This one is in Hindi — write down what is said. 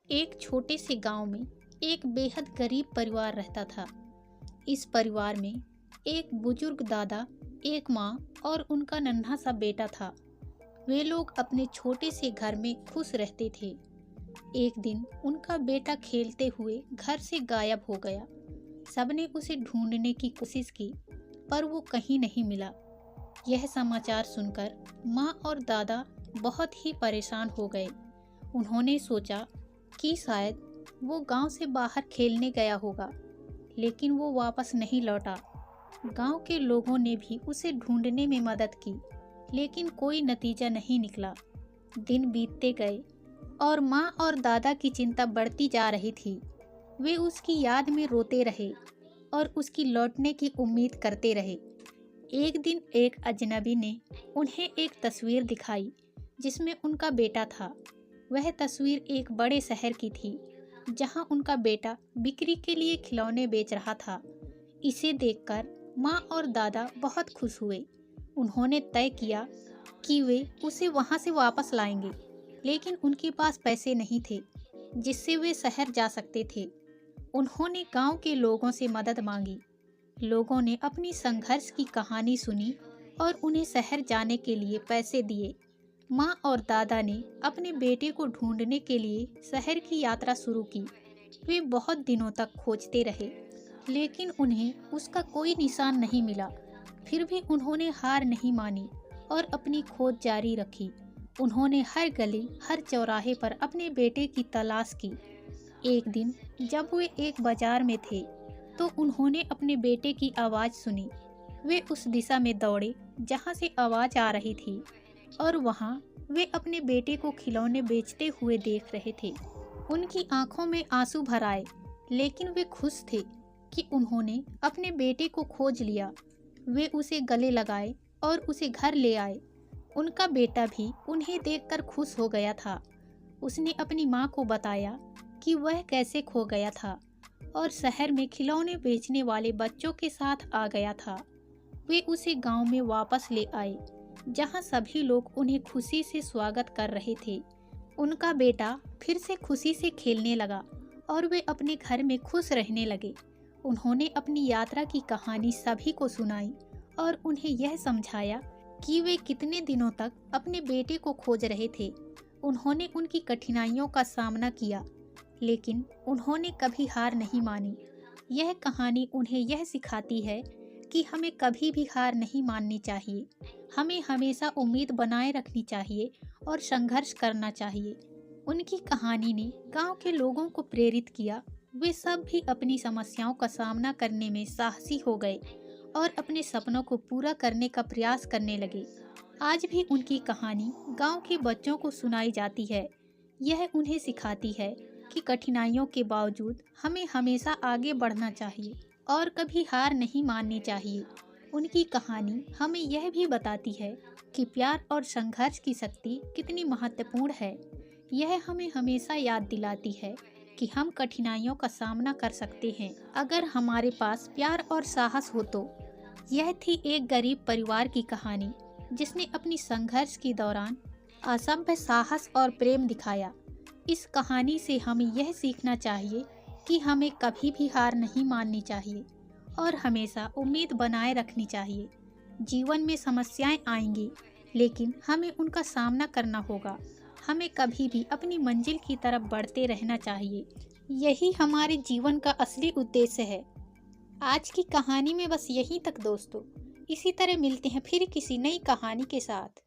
एक छोटे से गांव में एक बेहद गरीब परिवार रहता था। इस परिवार में एक बुजुर्ग दादा, एक माँ और उनका नन्हा सा बेटा था। वे लोग अपने छोटे से घर में खुश रहते थे। एक दिन उनका बेटा खेलते हुए घर से गायब हो गया। सबने उसे ढूंढने की कोशिश की, पर वो कहीं नहीं मिला। यह समाचार सुनकर माँ और दादा बहुत ही परेशान हो गए। उन्होंने सोचा कि शायद वो गांव से बाहर खेलने गया होगा, लेकिन वो वापस नहीं लौटा। गांव के लोगों ने भी उसे ढूंढने में मदद की, लेकिन कोई नतीजा नहीं निकला। दिन बीतते गए और माँ और दादा की चिंता बढ़ती जा रही थी। वे उसकी याद में रोते रहे और उसकी लौटने की उम्मीद करते रहे। एक दिन एक अजनबी ने उन्हें एक तस्वीर दिखाई जिसमें उनका बेटा था। वह तस्वीर एक बड़े शहर की थी, जहां उनका बेटा बिक्री के लिए खिलौने बेच रहा था। इसे देखकर माँ और दादा बहुत खुश हुए। उन्होंने तय किया कि वे उसे वहां से वापस लाएंगे, लेकिन उनके पास पैसे नहीं थे जिससे वे शहर जा सकते थे। उन्होंने गांव के लोगों से मदद मांगी। लोगों ने अपनी संघर्ष की कहानी सुनी और उन्हें शहर जाने के लिए पैसे दिए। माँ और दादा ने अपने बेटे को ढूंढने के लिए शहर की यात्रा शुरू की। वे बहुत दिनों तक खोजते रहे, लेकिन उन्हें उसका कोई निशान नहीं मिला। फिर भी उन्होंने हार नहीं मानी और अपनी खोज जारी रखी। उन्होंने हर गली, हर चौराहे पर अपने बेटे की तलाश की। एक दिन जब वे एक बाजार में थे, तो उन्होंने अपने बेटे की आवाज़ सुनी। वे उस दिशा में दौड़े जहां से आवाज़ आ रही थी, और वहां वे अपने बेटे को खिलौने बेचते हुए देख रहे थे। उनकी आंखों में आंसू भर आए, लेकिन वे खुश थे कि उन्होंने अपने बेटे को खोज लिया। वे उसे गले लगाए और उसे घर ले आए। उनका बेटा भी उन्हें देखकर खुश हो गया था। उसने अपनी माँ को बताया कि वह कैसे खो गया था और शहर में खिलौने बेचने वाले बच्चों के साथ आ गया था। वे उसे गांव में वापस ले आए, जहां सभी लोग उन्हें खुशी से स्वागत कर रहे थे। उनका बेटा फिर से खुशी से खेलने लगा और वे अपने घर में खुश रहने लगे। उन्होंने अपनी यात्रा की कहानी सभी को सुनाई और उन्हें यह समझाया कि वे कितने दिनों तक अपने बेटे को खोज रहे थे। उन्होंने उनकी कठिनाइयों का सामना किया, लेकिन उन्होंने कभी हार नहीं मानी। यह कहानी उन्हें यह सिखाती है कि हमें कभी भी हार नहीं माननी चाहिए। हमें हमेशा उम्मीद बनाए रखनी चाहिए और संघर्ष करना चाहिए। उनकी कहानी ने गांव के लोगों को प्रेरित किया। वे सब भी अपनी समस्याओं का सामना करने में साहसी हो गए और अपने सपनों को पूरा करने का प्रयास करने लगे। आज भी उनकी कहानी गांव के बच्चों को सुनाई जाती है। यह उन्हें सिखाती है कि कठिनाइयों के बावजूद हमें हमेशा आगे बढ़ना चाहिए और कभी हार नहीं माननी चाहिए। उनकी कहानी हमें यह भी बताती है कि प्यार और संघर्ष की शक्ति कितनी महत्वपूर्ण है। यह हमें हमेशा याद दिलाती है कि हम कठिनाइयों का सामना कर सकते हैं, अगर हमारे पास प्यार और साहस हो तो। यह थी एक गरीब परिवार की कहानी, जिसने अपनी संघर्ष के दौरान असंभव साहस और प्रेम दिखाया। इस कहानी से हमें यह सीखना चाहिए कि हमें कभी भी हार नहीं माननी चाहिए और हमेशा उम्मीद बनाए रखनी चाहिए। जीवन में समस्याएं आएंगी, लेकिन हमें उनका सामना करना होगा। हमें कभी भी अपनी मंजिल की तरफ बढ़ते रहना चाहिए। यही हमारे जीवन का असली उद्देश्य है। आज की कहानी में बस यहीं तक दोस्तों। इसी तरह मिलते हैं फिर किसी नई कहानी के साथ।